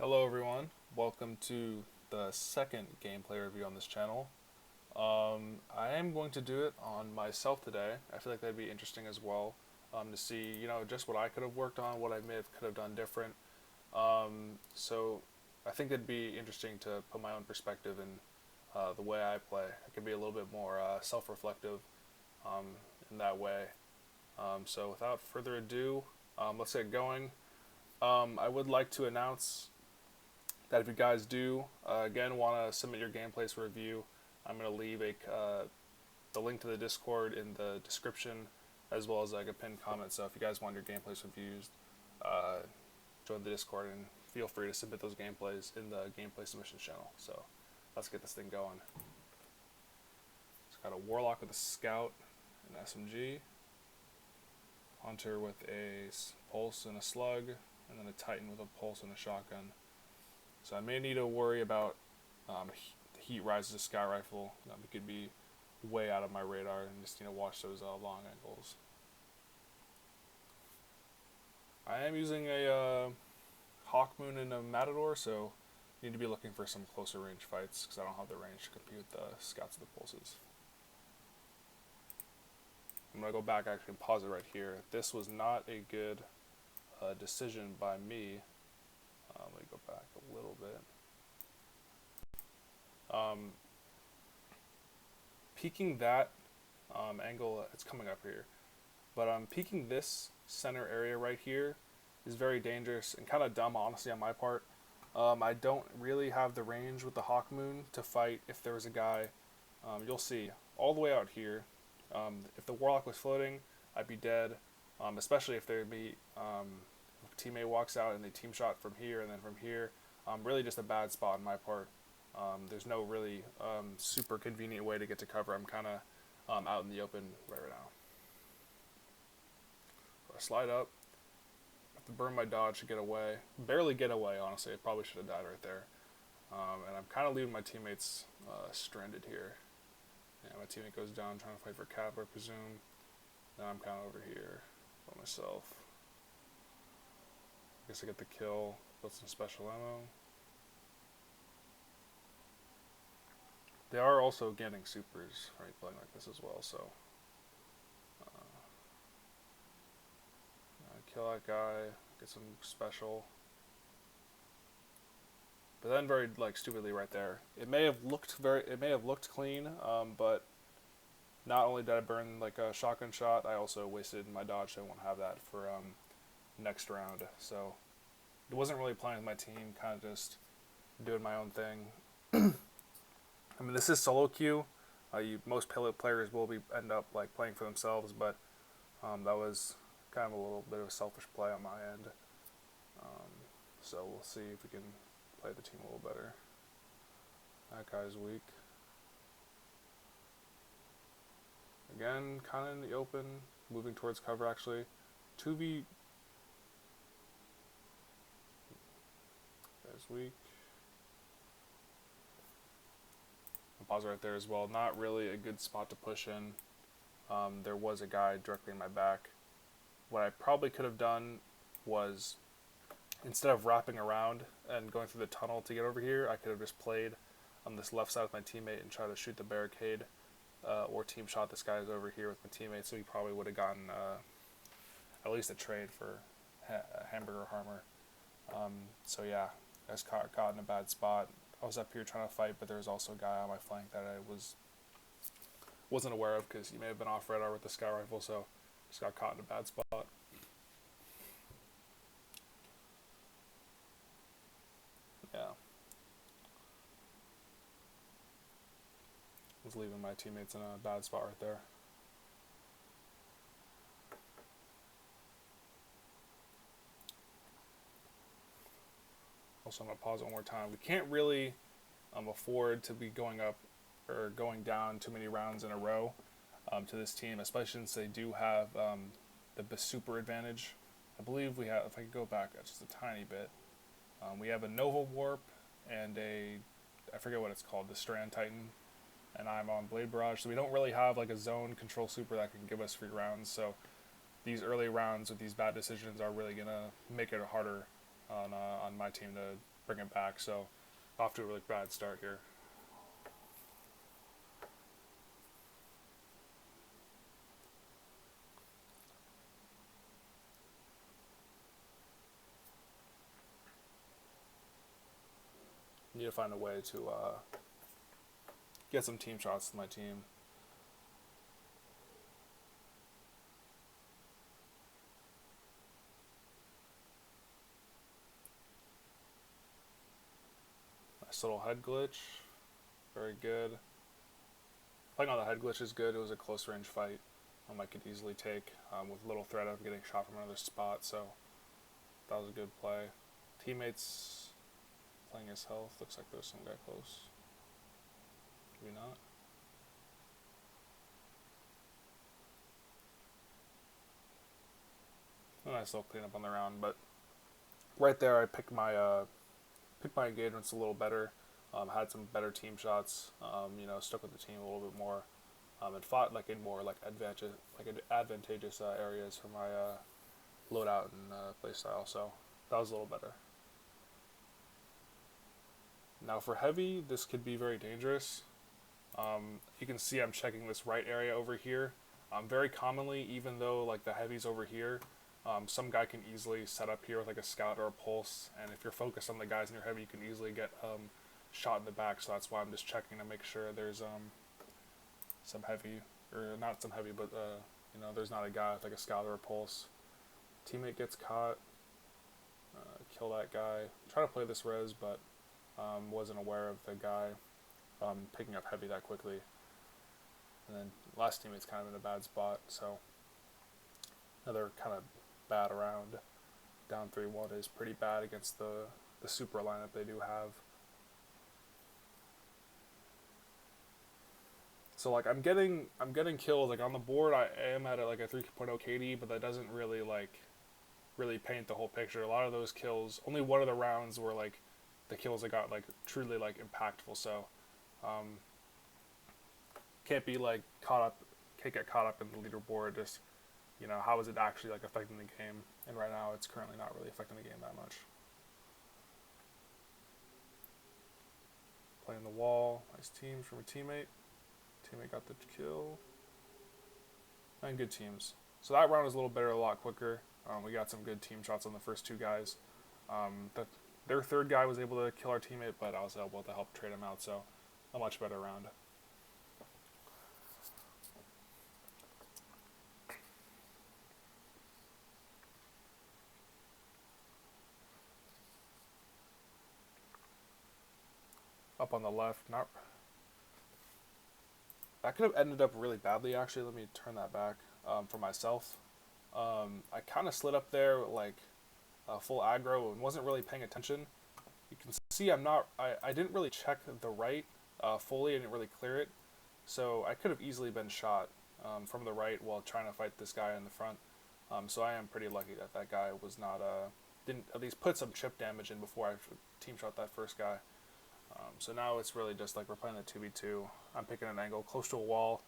Hello everyone, welcome to the second gameplay review on this channel. I am going to do it on myself today. I feel like that'd be interesting as well, to see, just what I could have worked on, what I could have done different. So I think it'd be interesting to put my own perspective in the way I play. I could be a little bit more self-reflective um, in that way. So without further ado, let's get going. I would like to announce that if you guys do, again, want to submit your gameplays for review, I'm going to leave the link to the Discord in the description, as well as like a pinned comment. So if you guys want your gameplays reviewed, uh, join the Discord and feel free to submit those gameplays in the gameplay submissions channel. So let's get this thing going. It's got a Warlock with a Scout, an SMG, Hunter with a Pulse and a Slug, and then a Titan with a Pulse and a Shotgun. So I may need to worry about the heat rises of Scout Rifle. It could be way out of my radar, and just watch those long angles. I am using a Hawkmoon and a Matador, so need to be looking for some closer range fights because I don't have the range to compete with the Scouts and the Pulses. I'm going to go back actually and pause it right here. This was not a good decision by me. Let me go back a little bit. Peeking that angle, it's coming up here, but peeking this center area right here is very dangerous and kind of dumb, honestly, on my part. I don't really have the range with the Hawkmoon to fight if there was a guy. You'll see all the way out here. If the Warlock was floating, I'd be dead. Especially if there'd be if a teammate walks out and they team shot from here and then from here. Really just a bad spot on my part. There's no really super convenient way to get to cover. I'm kind of out in the open right now. So I slide up. Have to burn my dodge to get away. Barely get away, honestly. I probably should have died right there. And I'm kind of leaving my teammates stranded here. Yeah, my teammate goes down trying to fight for cap, I presume. Now I'm kind of over here by myself. I guess I get the kill, build some special ammo. They are also getting supers, right, playing like this as well, so. Kill that guy, get some special. But then very stupidly right there. It may have looked clean, but not only did I burn a shotgun shot, I also wasted my dodge, so I won't have that for next round. So it wasn't really playing with my team, kind of just doing my own thing. I mean, this is solo queue. Most players will end up playing for themselves, but that was kind of a little bit of a selfish play on my end. So we'll see if we can play the team a little better. That guy's weak. Again, kind of in the open, moving towards cover actually. 2v. Guy's weak. Pause right there as well. Not really a good spot to push in. There was a guy directly in my back. What I probably could have done was, instead of wrapping around and going through the tunnel to get over here, I could have just played on this left side with my teammate and tried to shoot the barricade, or team shot this guy over here with my teammate, so he probably would have gotten at least a trade for hamburger armor. So yeah, I was caught in a bad spot. I was up here trying to fight, but there was also a guy on my flank that I wasn't aware of because he may have been off radar with the Scout Rifle, so just got caught in a bad spot. Yeah. I was leaving my teammates in a bad spot right there. Also, I'm going to pause it one more time. We can't really afford to be going up or going down too many rounds in a row to this team, especially since they do have the super advantage. I believe we have, if I could go back just a tiny bit, we have a Nova Warp and I forget what it's called, the Strand Titan, and I'm on Blade Barrage, so we don't really have a zone control super that can give us free rounds, so these early rounds with these bad decisions are really going to make it harder on my team to bring it back. So off to a really bad start here. Need to find a way to get some team shots to my team. Nice little head glitch. Very good. Playing on the head glitch is good. It was a close range fight. I could easily take with little threat of getting shot from another spot. So that was a good play. Teammates playing his health. Looks like there's some guy close. Maybe not. A nice little cleanup on the round, but right there I picked my engagements a little better. Had some better team shots. Stuck with the team a little bit more, and fought like in more like advantageous areas for my loadout and play style. So that was a little better. Now for heavy, this could be very dangerous. You can see I'm checking this right area over here. Very commonly, even though like the heavy's over here, some guy can easily set up here with like a scout or a pulse, and if you're focused on the guys in your heavy, you can easily get shot in the back. So that's why I'm just checking to make sure there's some heavy, or not some heavy, but there's not a guy with like a scout or a pulse. Teammate gets caught. Kill that guy. Try to play this res, but wasn't aware of the guy picking up heavy that quickly. And then last teammate's kind of in a bad spot, so another kind of bad round. Down 3-1 is pretty bad against the super lineup they do have. So like I'm getting kills like on the board. I am at like a 3.0 KD, but that doesn't really paint the whole picture. A lot of those kills, only one of the rounds were like the kills I got like truly like impactful. So can't be like can't get caught up in the leaderboard. Just how is it actually like affecting the game? And right now it's currently not really affecting the game that much. Playing the wall, nice teams from a teammate. Teammate got the kill. And good teams. So that round was a little better, a lot quicker. We got some good team shots on the first two guys. Their third guy was able to kill our teammate, but I was able to help trade him out, so a much better round. Up on the left, that could have ended up really badly, actually. Let me turn that back for myself. I kind of slid up there like full aggro and wasn't really paying attention. You can see I didn't really check the right fully. I didn't really clear it. So I could have easily been shot from the right while trying to fight this guy in the front. So I am pretty lucky that guy was not didn't at least put some chip damage in before I team shot that first guy. So now it's really just like we're playing a 2v2. I'm picking an angle close to a wall,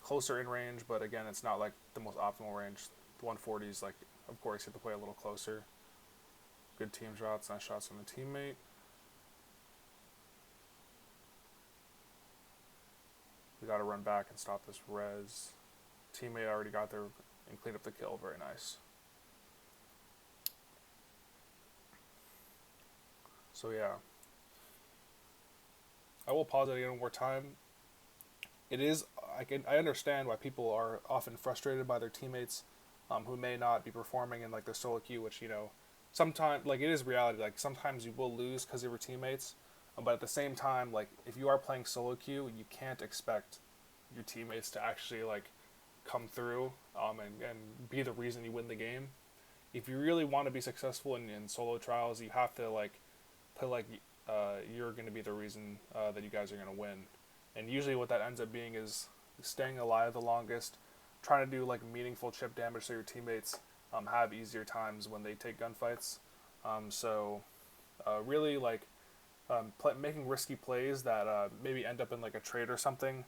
closer in range, but again, it's not like the most optimal range. The 140s, like, of course, you have to play a little closer. Good team shots, nice shots from the teammate. We got to run back and stop this res. Teammate already got there and cleaned up the kill. Very nice. So yeah, I will pause it again one more time. It is I understand why people are often frustrated by their teammates who may not be performing in like their solo queue, which sometimes like it is reality. Like sometimes you will lose because of your teammates, but at the same time, like if you are playing solo queue, you can't expect your teammates to actually like come through and be the reason you win the game. If you really want to be successful in solo trials, you have to like play like you're going to be the reason that you guys are going to win. And usually what that ends up being is staying alive the longest, trying to do like meaningful chip damage so your teammates have easier times when they take gunfights. Really like making risky plays that maybe end up in like a trade or something,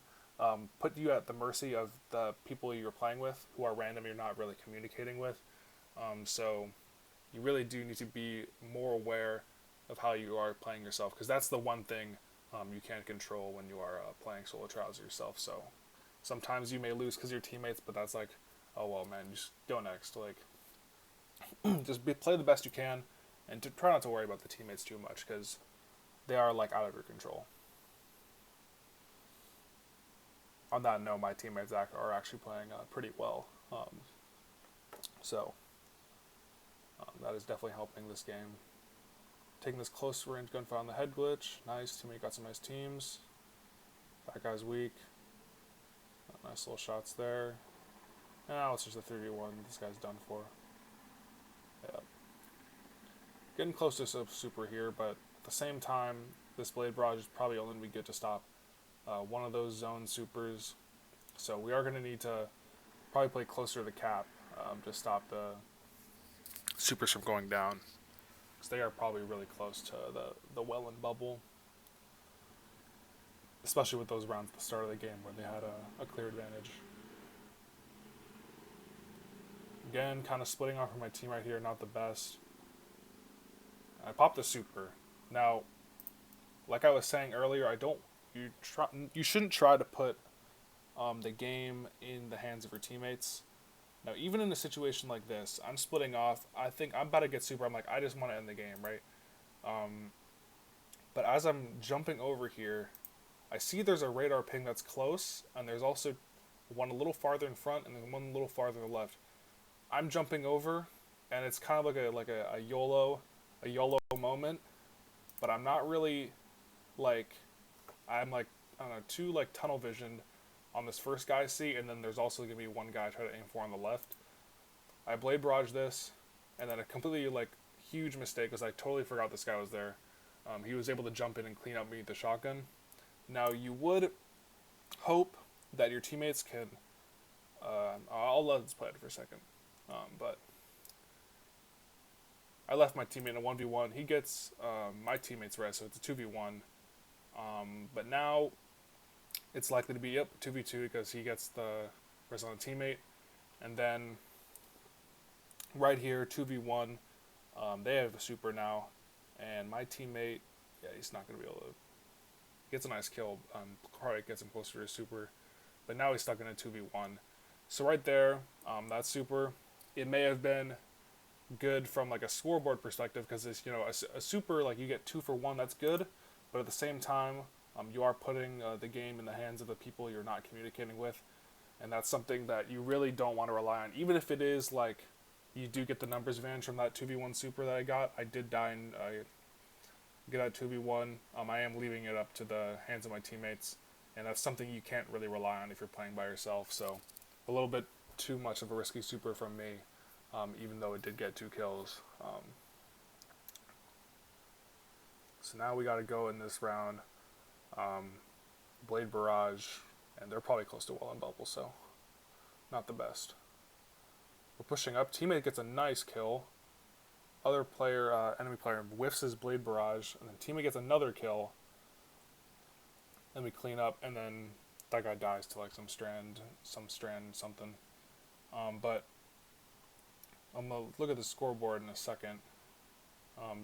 put you at the mercy of the people you're playing with who are random you're not really communicating with. you really do need to be more aware of how you are playing yourself, because that's the one thing you can't control when you are playing solo trials yourself. So sometimes you may lose because of your teammates, but that's like, oh well, man, just go next. Like, play the best you can, and try not to worry about the teammates too much, because they are like out of your control. On that note, my teammates are actually playing pretty well, so that is definitely helping this game. Taking this close range gunfire on the head glitch. Nice. Teammate got some nice teams. That guy's weak. Nice little shots there. And now it's just a 3v1. This guy's done for. Yeah. Getting close to super here, but at the same time, this Blade Barrage is probably only going to be good to stop one of those zone supers. So we are going to need to probably play closer to the cap to stop the supers from going down, because they are probably really close to the well and bubble, especially with those rounds at the start of the game where they had a clear advantage. Again, kind of splitting off from my team right here, not the best. I popped the super. Now, like I was saying earlier, you shouldn't try to put the game in the hands of your teammates. Now, even in a situation like this, I'm splitting off. I think I'm about to get super. I'm like, I just want to end the game, right? But as I'm jumping over here, I see there's a radar ping that's close, and there's also one a little farther in front, and then one a little farther to the left. I'm jumping over, and it's kind of like a YOLO moment, but I'm not really I'm like, I don't know, too like tunnel visioned on this first guy I see, and then there's also going to be one guy I try to aim for on the left. I Blade Barrage this, and then a completely like huge mistake was I totally forgot this guy was there. He was able to jump in and clean up me with the shotgun. Now you would hope that your teammates can, I'll let this play it for a second, but I left my teammate in a 1v1. He gets my teammate's res, so it's a 2v1. But now it's likely to be 2v2 because he gets the res on the teammate. And then right here, 2v1, they have a super now. And my teammate, yeah, he's not going to be able to. Gets a nice kill. Probably gets him closer to super. But now he's stuck in a 2v1. So right there, that super, it may have been good from like a scoreboard perspective, because it's, you know, a super, like you get 2 for 1, that's good. But at the same time, you are putting the game in the hands of the people you're not communicating with, and that's something that you really don't want to rely on. Even if it is like you do get the numbers advantage from that 2v1 super that I got, I did die and get that 2v1. I am leaving it up to the hands of my teammates, and that's something you can't really rely on if you're playing by yourself. So a little bit too much of a risky super from me, even though it did get 2 kills. So now we got to go in this round. Blade Barrage, and they're probably close to well and bubble, so not the best. We're pushing up. Teammate gets a nice kill. Other player, enemy player, whiffs his Blade Barrage, and then teammate gets another kill. Then we clean up, and then that guy dies to like some strand something. But I'm gonna look at the scoreboard in a second,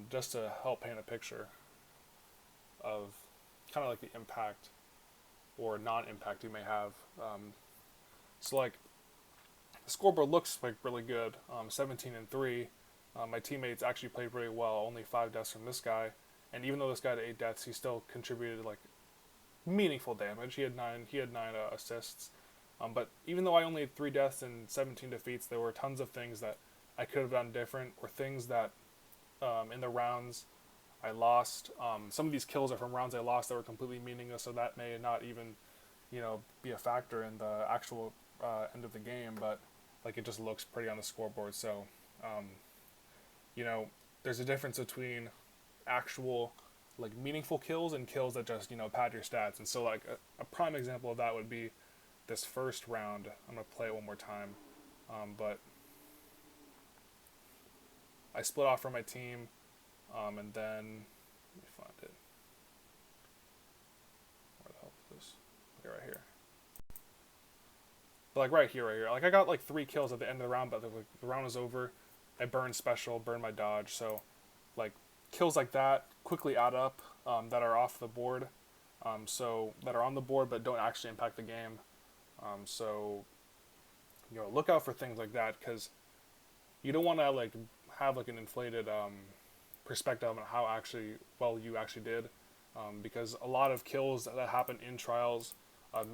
just to help paint a picture of kind of like the impact or non-impact you may have. So like the scoreboard looks like really good, 17-3. My teammates actually played really well, only 5 deaths from this guy, and even though this guy had 8 deaths, he still contributed like meaningful damage. He had 9 assists. But even though I only had 3 deaths and 17 defeats, there were tons of things that I could have done different, or things that in the rounds I lost. Some of these kills are from rounds I lost that were completely meaningless, so that may not even, you know, be a factor in the actual end of the game, but like it just looks pretty on the scoreboard. So, you know, there's a difference between actual like meaningful kills and kills that just, you know, pad your stats. And so like a prime example of that would be this first round. I'm gonna play it one more time, but I split off from my team. And then, let me find it. Where the hell is this? Okay, right here. But like right here. Like I got like 3 kills at the end of the round, but the round was over. I burn special, burn my dodge. So like kills like that quickly add up, that are off the board, so that are on the board but don't actually impact the game. So look out for things like that, because you don't want to like have like an inflated perspective on how actually well you actually did, because a lot of kills that happen in trials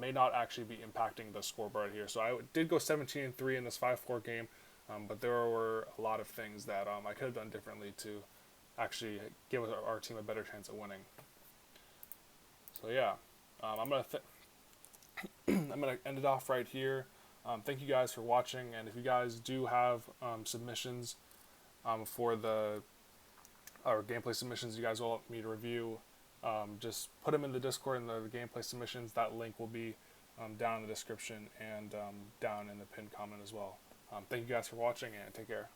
may not actually be impacting the scoreboard here. So I did go 17-3 in this 5-4 game, but there were a lot of things that I could have done differently to actually give our team a better chance at winning. So yeah, I'm gonna end it off right here. Thank you guys for watching, and if you guys do have submissions for the or gameplay submissions you guys want me to review, just put them in the Discord in the gameplay submissions. That link will be down in the description and down in the pinned comment as well. Thank you guys for watching, and take care.